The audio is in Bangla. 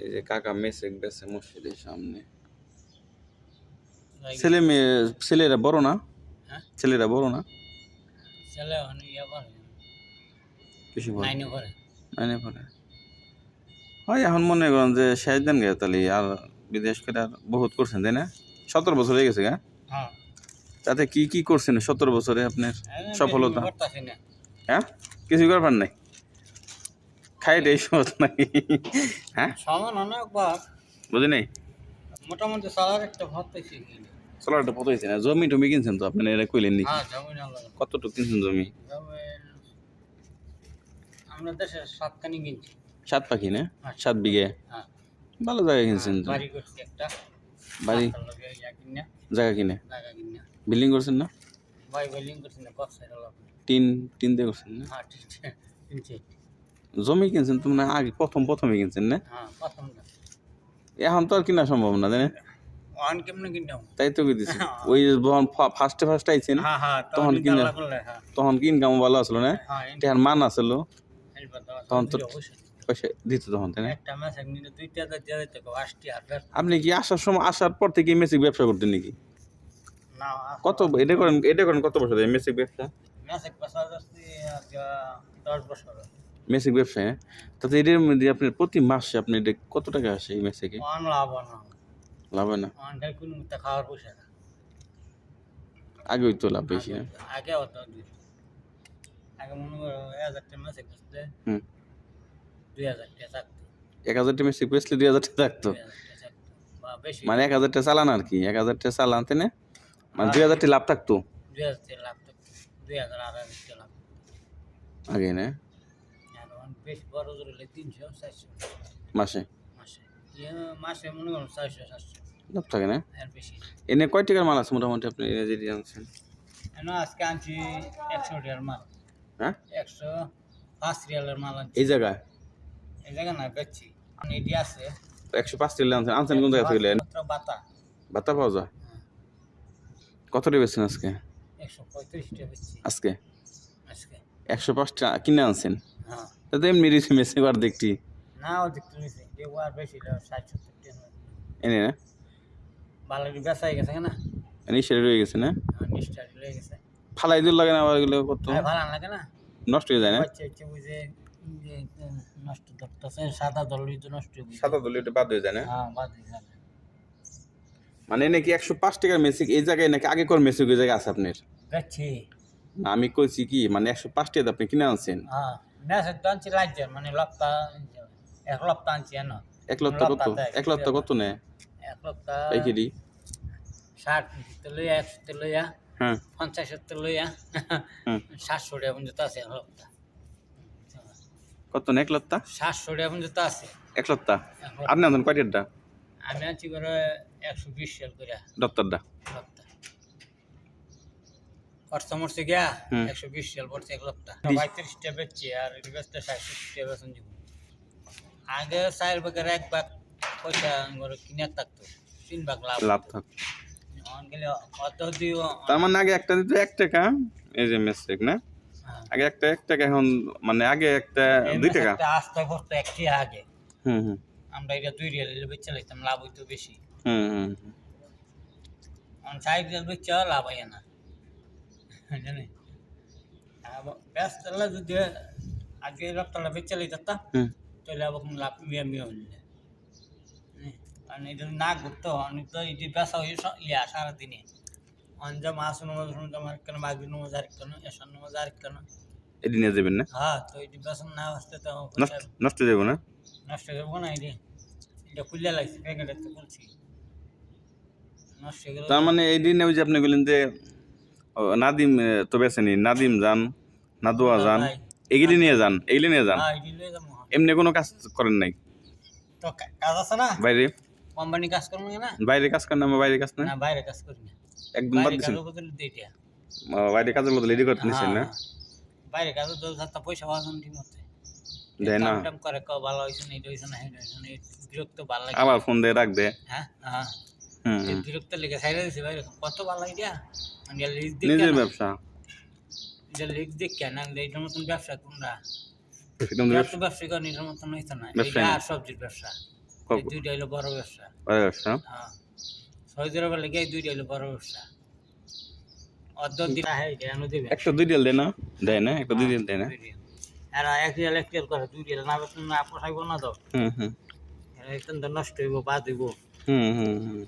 এই যে কাকা মেসে গেছে মসজিদের সামনে। ভাই ছেলে মেয়ে ছেলেরা বড় না? হ্যাঁ ছেলেরা বড় না? ছেলে অনেক ইয়ে করে কিছু বলে নাইনে করে নাইনে পড়ে। হয় এখন মনে করেন যে শেষ দিন গেছে তাহলে আর বিদেশ করে আর বহুত করছেন তাই না? 17 বছর হয়ে গেছে গা। হ্যাঁ তাতে কি কি করছেন 17 বছরে আপনার সফলতা? করতেছি না হ্যাঁ কিছু করবার নাই, খাইতে এই সময় নাকি? হ্যাঁ সমান অনেকবার বুঝি নাই। মোটামুটি সালার একটা ভাত পাইছি কিনে সোলারটা কত হয়েছে না? জমি টমি কিনছেন তো আপনি, এটা কইলেন নি? হ্যাঁ জমি না কতটুকু কিনছেন জমি? জমি আমরা দেশে 7 কিনছি। 7 পাখি না? হ্যাঁ। 7 বিঘে। হ্যাঁ ভালো জায়গা কিনছেন তো। বাড়ি করছি একটা বাড়ি কিনে জায়গা কিনে জায়গা কিনে বিল্ডিং করছেন না? ভাই বিল্ডিং করছি না কত সাইড হলো টিন টিন দিয়ে করছেন না? হ্যাঁ ঠিক আছে কিনছি জমি কিনছেন তো, মানে আগে প্রথমে কিনছেন না? হ্যাঁ প্রথম এখন তো আর কিনা সম্ভব না জানেন? অন কেমনে কিনলাম তাই তো দিছি ওই যখন ফার্স্টে আইছেন হ্যাঁ হ্যাঁ তখন কিনা, হ্যাঁ তখন কি ইনকাম ভালো আসলো না? হ্যাঁ এটার মান আসলো তখন তো পয়সা দিত তখন তাই না? একটা মাস একদিনে 2টা দিয়ে দিতে কো 80 হাজার আপনি কি আসার পর থেকে মেসিক ব্যবসা করতেন নাকি? না কত এটা করেন কত বছর ধরে মেসিক ব্যবসা? মাস এক পাঁচ হাজার 10 বছর মেসিক ব্যবসা, হ্যাঁ? তাতে এটার মধ্যে আপনার প্রতি মাসে আপনি এটা কত টাকা আসে এই মেসিকে? অন লাভ না লাভ হয় না? অন তাই কোন তা খাওয়ার পয়সা না আগে হইতো লাভ বেশি, হ্যাঁ? আগে হতো আগে মনে করো 1000 টাকা মাসে করতে হুম 2000 টাকা থাকতো 1000 টাকা মেসিক বেচলে 2000 টাকা থাকতো, 2000 টাকা থাকতো বা বেশি মানে 1000 টাকা চালান আর কি, 1000 টাকা চালান তাই না? মানে 2000 টাকা লাভ থাকতো 2000 টাকা লাভ থাকতো 2000 আড়াই টাকা লাভ আগে না? আর অন বেশি বড় জোর হলে 300 400 মাসে মাসে মাসে মনে করো 400 700 লাভ থাকে না? এর বেশি এনে কয় টাকার মাল আছে মোটামুটি আপনি এনে যেটি আনছেন? আজকে আনছি 100 টাকার মাল হ্যাঁ 105 রিয়ালের মাল আনছি এই জায়গায় এই জায়গা না বেচছি এটি আছে 105 টাকা আনছেন। আনছেন কোন জায়গা থেকে? বাতা বাতা পাওয়া যায়? কত টাকা বেচছেন আজকে? 135 টাকা বেচছি আজকে আজকে 105 টাকা কিনে আনছেন? হ্যাঁ তাতে এমনি রিসি মেসে বার দেখছি না ও দেখতে নিছি যে আর বেশি 60 70 টাকা এনে না ভালো বেচা হয়ে গেছে না নিশ্চয় রয়ে গেছে না? নিষ্ঠা রয়ে গেছে ফালাই দিল লাগে না আবার এগুলো কত ভালো লাগে না নষ্ট হয়ে যায় না? বাচ্চা হচ্ছে বুঝে যে নষ্ট ধরতেছে সাদা দলই তো নষ্ট হয়ে সাদা দলি ওটা বাদ হয়ে যায় না? হ্যাঁ বাদ দিয়ে যাবে মানে নাকি 105 টাকার মেসিক এই জায়গায় নাকি আগে কর মেসিক ওই জায়গায় আছে আপনার? বেচছি না আমি কইছি কি মানে 105 টাকা আপনি কিনে আনছেন? হ্যাঁ মেসেজ তো আনছি রাজ্যের মানে লপ্তা 1 লপ্তা আনছি না 1 লক্ষ কত? 1 লক্ষ কত নেয় 1 লপ্তা পাইকারি? 60 তে লইয়া 100 তে লইয়া হ্যাঁ 50 তে লইয়া হুম 700 টাকা পর্যন্ত আছে 1 লপ্তা কত না 1 লক্ষ? 700 টাকা পর্যন্ত আছে 1 লক্ষ আপনি আনছেন কয়টা? আমি আনছি করে 120 সেল করে দপ্তরটা লপ্তা খরচা মরছে গিয়া হুম 120 সেল পড়ছে 1 লপ্তা 35 টাকা বেচছি আর এর বেচতে 60 টাকা বেচন দিব আগে 4 ভাগের 1 ভাগ পয়সা করে কিনে থাকতো 3 ভাগ লাভ লাভ থাক। অন গেলে অত দিও তার মানে আগে একটা দিত 1 টাকা, এই যে মেসিক না আগে একটা 1 টাকা, এখন মানে আগে একটা 2 টাকা। আস্তে করতে একটি আগে হুম হুম আমরা এটা 2 রিয়াল বেচে লাইতাম লাভ হইতো বেশি হুম হুম অন 4 রিয়াল বেচে লাভ হয় না জানি ব্যস্ত হলে যদি আগে লপ্তালা বেচে লাইতাম হুম তাহলে আবার লাভ মিয়া হইলে কারণ এটা না ঘুরতো অনেক তো এটি বেচা হয়ে ইয়া সারাদিনে অঞ্জা মাছ নমাজ আমার কেন মাগবি নমাজ আর কেন এসার নমাজ আর কেন এদিন নিয়ে যাবেন না? হ্যাঁ তো এটি বেচন না আসতে তো নষ্ট হয়ে যাবো না? নষ্ট হয়ে যাবো না এটি এটা খুললে লাগছে প্যাকেটে তো খুলছি নষ্ট হয়ে গেল তার মানে এই দিনে ওই যে আপনি বললেন যে নাদিম তো বেছেনি, নাদিম যান, নাদুয়া যান, এগুলি নিয়ে যান, এগুলি নিয়ে যান, হ্যাঁ এটি লয়ে যাবো এমনি কোনো কাজ করেন নাই তো কাজ আছে না বাইরে? কোম্পানি কাজ করবো না বাইরে কাজ করেন না? বাইরে কাজ না না বাইরে কাজ করি না একদম বাদ বাইরে দিচ্ছেন? কাজের বদলে দিয়ে দিয়া বাইরে কাজের বদলে রেডি করতে নিচ্ছেন না? বাইরে কাজে তো সাতটা পয়সা পাওয়া ঠিক মতো দেয় না? কাম করে ভালো হয়েছে না এটা হয়েছে না এটা হয়েছে না বিরক্ত ভালো লাগে আবার ফোন দিয়ে রাখ দে। হ্যাঁ হ্যাঁ হুম বিরক্ত লেগে সাইডে দিছে ভাই কত ভালো লাগে মানে লিস্ট দিক নিজের ব্যবসা এটা লিস্ট দিক কেন এইটার মতন ব্যবসা কোনটা একদম ব্যবসা করেন এটার মতন হইতো না ব্যবসা এটা না। আর সবজির ব্যবসা এই দুইটা হইলো বড় ব্যবসা। পরে ব্যবসা হ্যাঁ, সৌদি আরবের লেগে এই দুইটা হইলো বড় ব্যবসা। অর্ধ দিন আহে কেন দিবে? একটা 2 রিয়াল দেয় না? দেয় না? একটা 2 রিয়াল দেয় না? এরা 1 রিয়াল করে 2 রিয়াল না বেতন না পোষাইব না তো। হুম, হুম। এরা এখান তো নষ্ট হইব, বাদ হইব। হুম, হুম, হুম।